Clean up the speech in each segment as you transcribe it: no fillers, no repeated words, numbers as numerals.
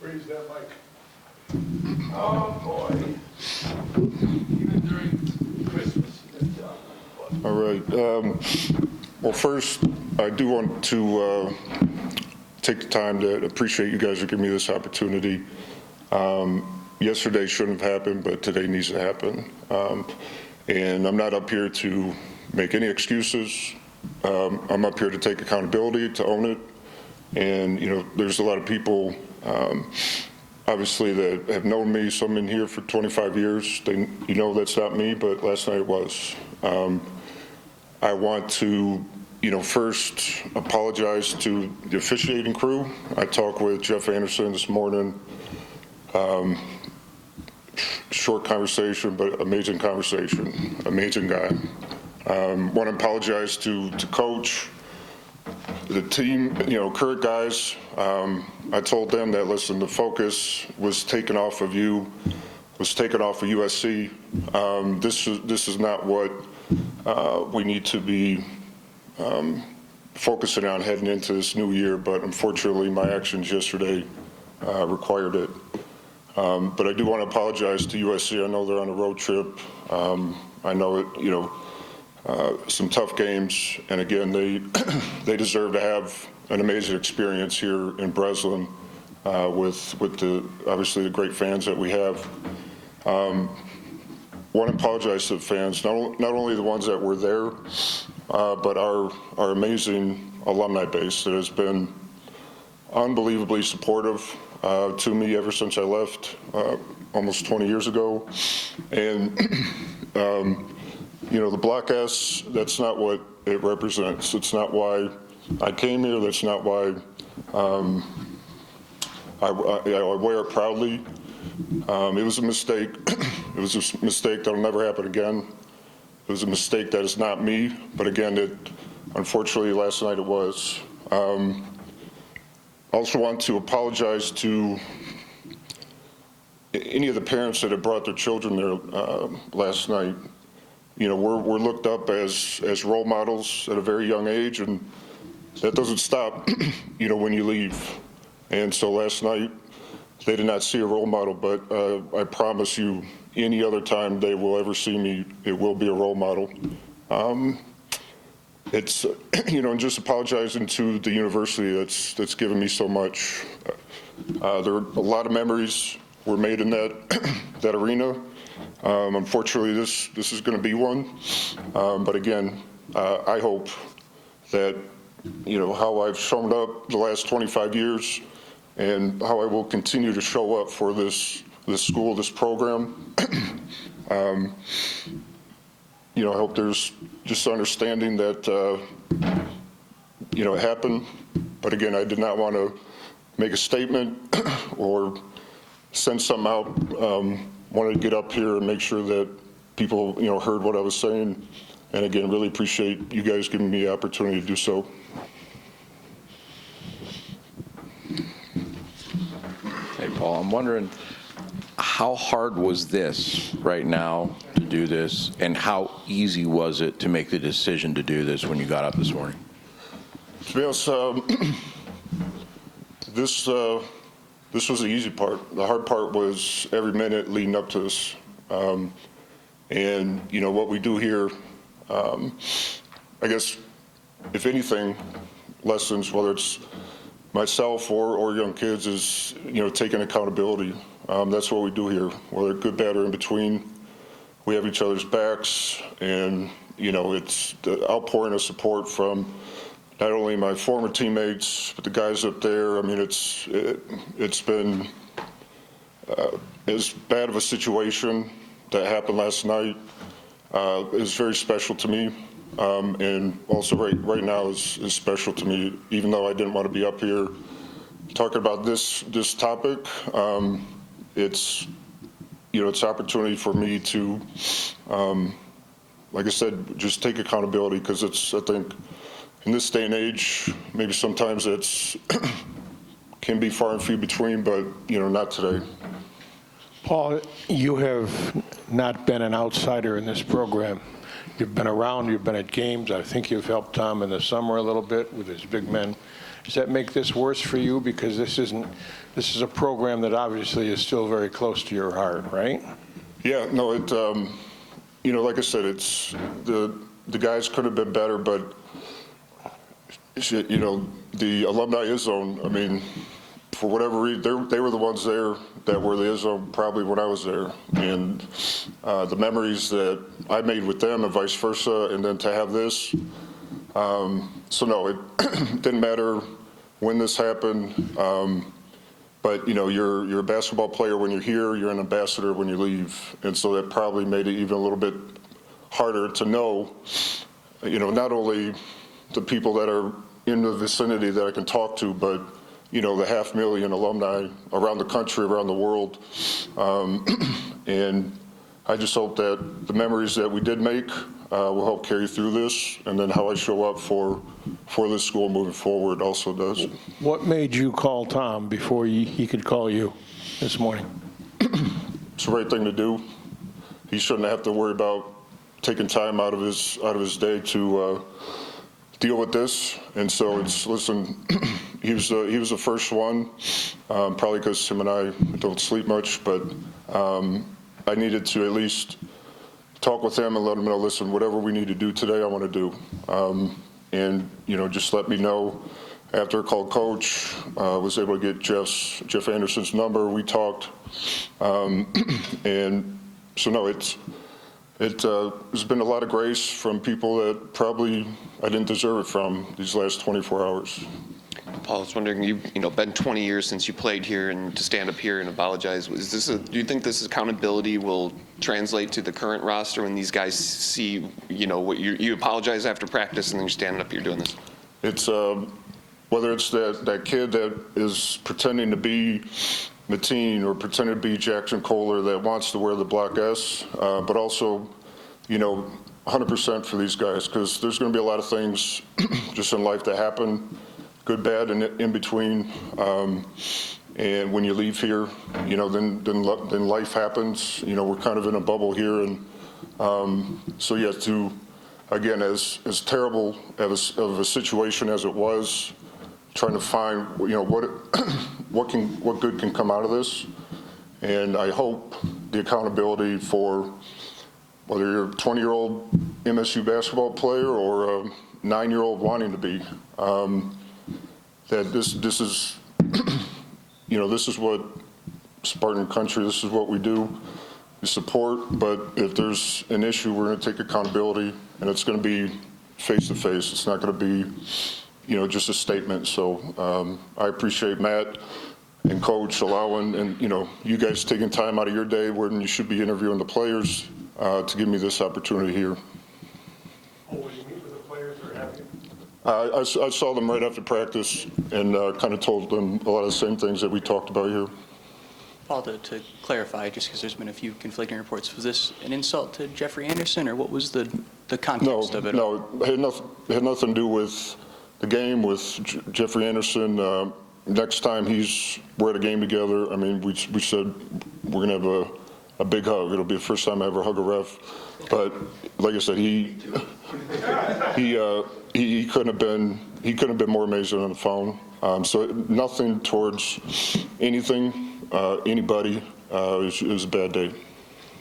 Raise that mic. Oh, boy. Even during Christmas. All right. Well, first, I do want to take the time to appreciate you guys for giving me this opportunity. Yesterday shouldn't have happened, but today needs to happen. And I'm not up here to make any excuses. I'm up here to take accountability, to own it. And, you know, there's a lot of people, obviously, that have known me. Some in here for 25 years. You know that's not me, but last night it was. I want to, you know, first apologize to the officiating crew. I talked with Jeff Anderson this morning. Short conversation, but amazing conversation. Amazing guy. Want to apologize to Coach, the team, you know, current guys. I told them that, listen, the focus was taken off of you, was taken off of USC. This is not what we need to be focusing on heading into this new year, but unfortunately my actions yesterday required it. But I do want to apologize to USC. I know they're on a road trip. I know it, you know, some tough games, and again, they deserve to have an amazing experience here in Breslin with the obviously the great fans that we have. Want to apologize to the fans, not only the ones that were there, but our amazing alumni base that has been unbelievably supportive to me ever since I left almost 20 years ago. And you know, the Block S, that's not what it represents. It's not why I came here. That's not why I wear it proudly. It was a mistake. It was a mistake that'll never happen again. It was a mistake that is not me, but again, unfortunately last night it was. I also want to apologize to any of the parents that have brought their children there last night. You know, we're looked up as role models at a very young age, and that doesn't stop, you know, when you leave. And so last night, they did not see a role model, but I promise you, any other time they will ever see me, it will be a role model. It's, you know, and just apologizing to the university that's given me so much. There are a lot of memories were made in that arena. Unfortunately, this is going to be one. But again, I hope that, you know, how I've shown up the last 25 years and how I will continue to show up for this school, this program. You know, I hope there's just understanding that, you know, it happened. But again, I did not want to make a statement or send something out. Wanted to get up here and make sure that people, you know, heard what I was saying. And again, really appreciate you guys giving me the opportunity to do so. Hey, Paul, I'm wondering, how hard was this right now to do this, and how easy was it to make the decision to do this when you got up this morning? To be honest, this was the easy part. The hard part was every minute leading up to this. And, you know, what we do here, I guess, if anything, lessons, whether it's myself or young kids, is, you know, taking accountability. That's what we do here, whether good, bad, or in between. We have each other's backs, and, you know, it's the outpouring of support from not only my former teammates, but the guys up there. I mean, it's been as bad of a situation that happened last night. Is very special to me, and also right now is special to me. Even though I didn't want to be up here talking about this topic, it's, you know, it's opportunity for me to, like I said, just take accountability, because it's, I think, in this day and age, maybe sometimes it's can be far and few between, but, you know, not today. Paul, you have not been an outsider in this program. You've been around, you've been at games. I think you've helped Tom in the summer a little bit with his big men. Does that make this worse for you? Because this is a program that obviously is still very close to your heart, right? Yeah, no, like I said, it's the guys could have been better, but the alumni is-zone, I mean, for whatever reason, they were the ones there that were the is-zone probably when I was there. And the memories that I made with them and vice versa, and then to have this. So no, it didn't matter when this happened. But you're a basketball player when you're here, you're an ambassador when you leave. And so that probably made it even a little bit harder to know, not only the people that are in the vicinity that I can talk to, but the 500,000 alumni around the country, around the world. And I just hope that the memories that we did make will help carry through this, and then how I show up for this school moving forward also does. What made you call Tom before he could call you this morning? It's the right thing to do. He shouldn't have to worry about taking time out of his day to deal with this. And so listen, he was the first one, probably because him and I don't sleep much, but I needed to at least talk with him and let him know, listen, whatever we need to do today, I want to do. And just let me know. After I called Coach, was able to get Jeff Anderson's number. We talked, and so no, there's been a lot of grace from people that probably I didn't deserve it from these last 24 hours. Paul, I was wondering, you've been 20 years since you played here, and to stand up here and apologize, do you think this accountability will translate to the current roster when these guys see, what you apologize after practice and then you're standing up here doing this? It's whether it's that kid that is pretending to be Mateen or pretending to be Jackson Kohler that wants to wear the Block S, but also, 100% for these guys, because there's going to be a lot of things just in life that happen, good, bad, and in between. And when you leave here, then life happens. We're kind of in a bubble here, and so yeah, again, as terrible of a situation as it was, trying to find what good can come out of this, and I hope the accountability for whether you're a 20-year-old MSU basketball player or a 9-year-old wanting to be, that this is this is what Spartan country, this is what we do, we support. But if there's an issue, we're going to take accountability, and it's going to be face to face. It's not going to be just a statement. So I appreciate Matt and Coach allowing, and you guys taking time out of your day when you should be interviewing the players to give me this opportunity here. Will you meet with the players or have you? I saw them right after practice and kind of told them a lot of the same things that we talked about here. Paul, to clarify, just because there's been a few conflicting reports, was this an insult to Jeffrey Anderson, or what was the context of it? No, it had nothing to do with the game, with Jeffrey Anderson. Next time we're at a game together, I mean, we said we're going to have a big hug. It'll be the first time I ever hug a ref. But like I said, he couldn't have been more amazing on the phone. So nothing towards anything, anybody. It was a bad day.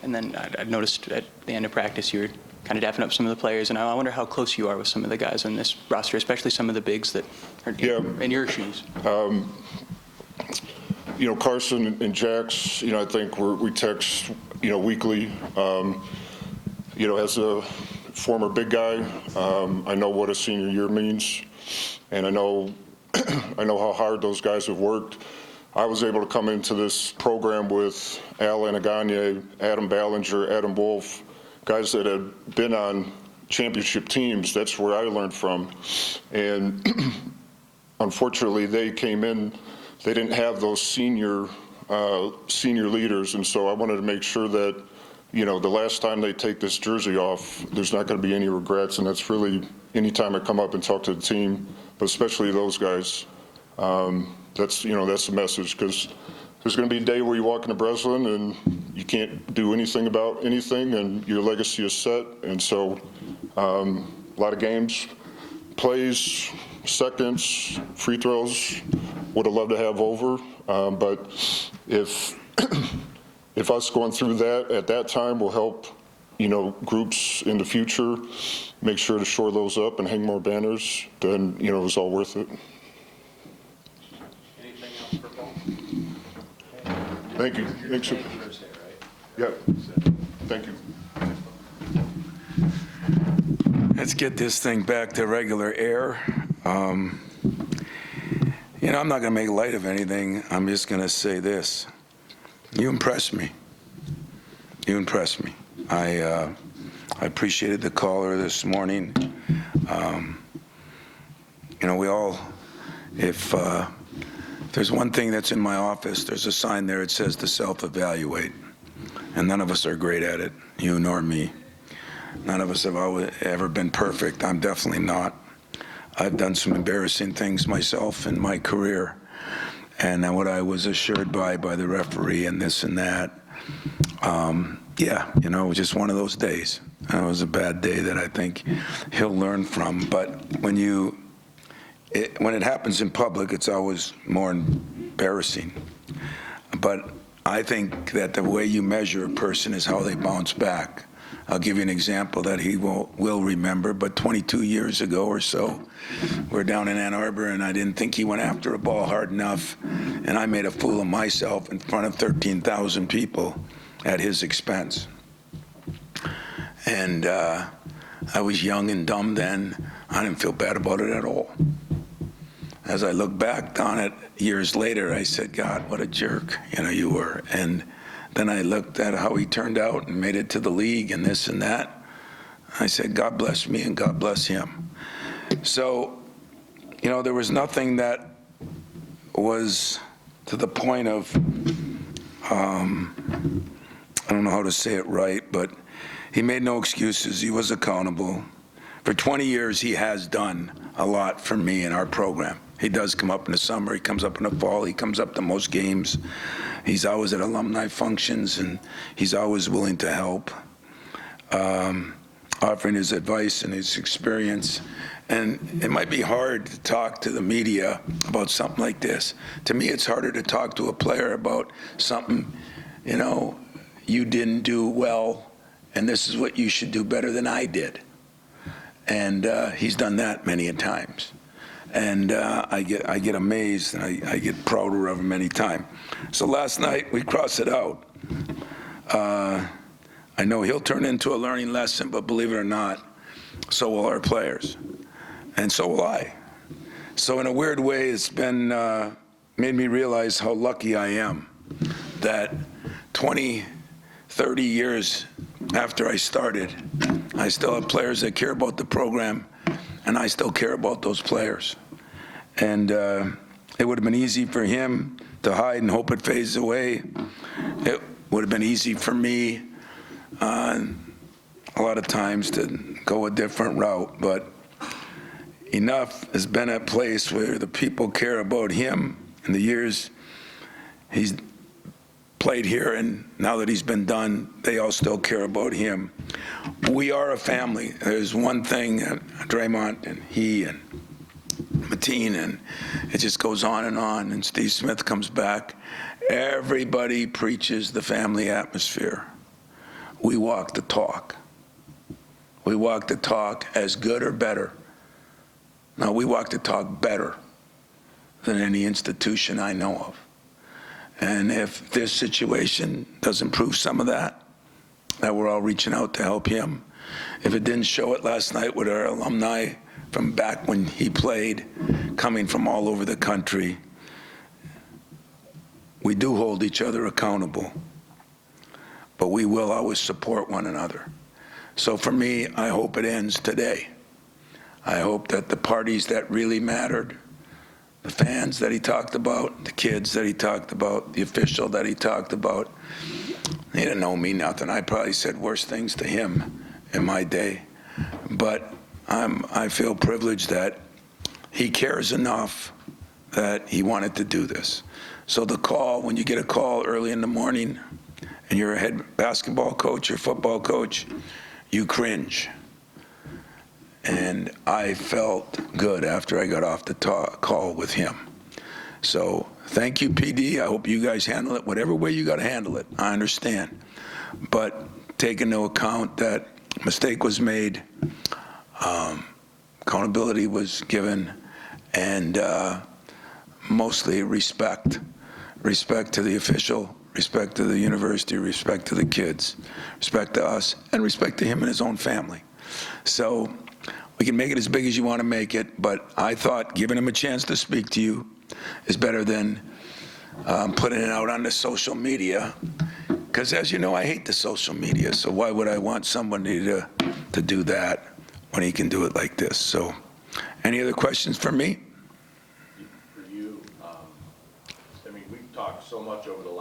And then I noticed at the end of practice you were kind of dapping up some of the players, and I wonder how close you are with some of the guys on this roster, especially some of the bigs that are in your shoes. Carson and Jax, I think we text, weekly. As a former big guy, I know what a senior year means, and I know how hard those guys have worked. I was able to come into this program with Al Anaganye, Adam Ballinger, Adam Wolf, guys that had been on championship teams. That's where I learned from. And unfortunately, they came in, they didn't have those senior leaders. And so I wanted to make sure that, the last time they take this jersey off, there's not going to be any regrets. And that's really, anytime I come up and talk to the team, but especially those guys, that's the message, because there's going to be a day where you walk into Breslin and you can't do anything about anything, and your legacy is set. And so a lot of games, plays, seconds, free throws, would have loved to have over. But if if us going through that at that time will help, groups in the future make sure to shore those up and hang more banners, then, it was all worth it. Anything else for Paul? Thank you. Thanks. Thursday, right? Yep. Thank you. Let's get this thing back to regular air. I'm not going to make light of anything. I'm just going to say this. You impressed me. You impressed me. I appreciated the caller this morning. We all, if there's one thing that's in my office, there's a sign there. It says to self-evaluate. And none of us are great at it, you nor me. None of us have ever been perfect. I'm definitely not. I've done some embarrassing things myself in my career. And what I was assured by the referee and this and that, it was just one of those days. It was a bad day that I think he'll learn from. But when it happens in public, it's always more embarrassing. But I think that the way you measure a person is how they bounce back. I'll give you an example that he will remember, but 22 years ago or so, we're down in Ann Arbor, and I didn't think he went after a ball hard enough, and I made a fool of myself in front of 13,000 people at his expense. And I was young and dumb then. I didn't feel bad about it at all. As I look back on it years later, I said, God, what a jerk, you were. And then I looked at how he turned out and made it to the league and this and that. I said, God bless me and God bless him. So, there was nothing that was to the point of, I don't know how to say it right, but he made no excuses. He was accountable. For 20 years, he has done a lot for me in our program. He does come up in the summer. He comes up in the fall. He comes up to most games. He's always at alumni functions, and he's always willing to help, offering his advice and his experience. And it might be hard to talk to the media about something like this. To me, it's harder to talk to a player about something, you didn't do well, and this is what you should do better than I did. And he's done that many a times. And I get amazed, and I get prouder of him any time. So last night, we crossed it out. I know he'll turn into a learning lesson, but believe it or not, so will our players. And so will I. So in a weird way, it's been made me realize how lucky I am that 20, 30 years after I started, I still have players that care about the program, and I still care about those players. And it would have been easy for him to hide and hope it fades away. It would have been easy for me a lot of times to go a different route, but enough has been at place where the people care about him in the years he's played here, and now that he's been done, they all still care about him. We are a family. There's one thing, Draymond and he and Mateen, and it just goes on, and Steve Smith comes back. Everybody preaches the family atmosphere. We walk the talk. We walk the talk as good or better. No, we walk the talk better than any institution I know of. And if this situation doesn't prove some of that we're all reaching out to help him. If it didn't show it last night with our alumni from back when he played, coming from all over the country, we do hold each other accountable, but we will always support one another. So for me, I hope it ends today. I hope that the parties that really mattered, the fans that he talked about, the kids that he talked about, the official that he talked about, he didn't know me nothing. I probably said worse things to him in my day. But I feel privileged that he cares enough that he wanted to do this. So the call, when you get a call early in the morning and you're a head basketball coach or football coach, you cringe. and I felt good after I got off the call with him. So thank you, PD. I hope you guys handle it whatever way you got to handle it. I understand. But take into account that mistake was made, accountability was given, and mostly respect. Respect to the official, respect to the university, respect to the kids, respect to us, and respect to him and his own family. So we can make it as big as you want to make it, but I thought giving him a chance to speak to you is better than putting it out on the social media. Because as you know, I hate the social media, so why would I want somebody to do that when he can do it like this? So any other questions for me? For you, I mean, we've talked so much over the last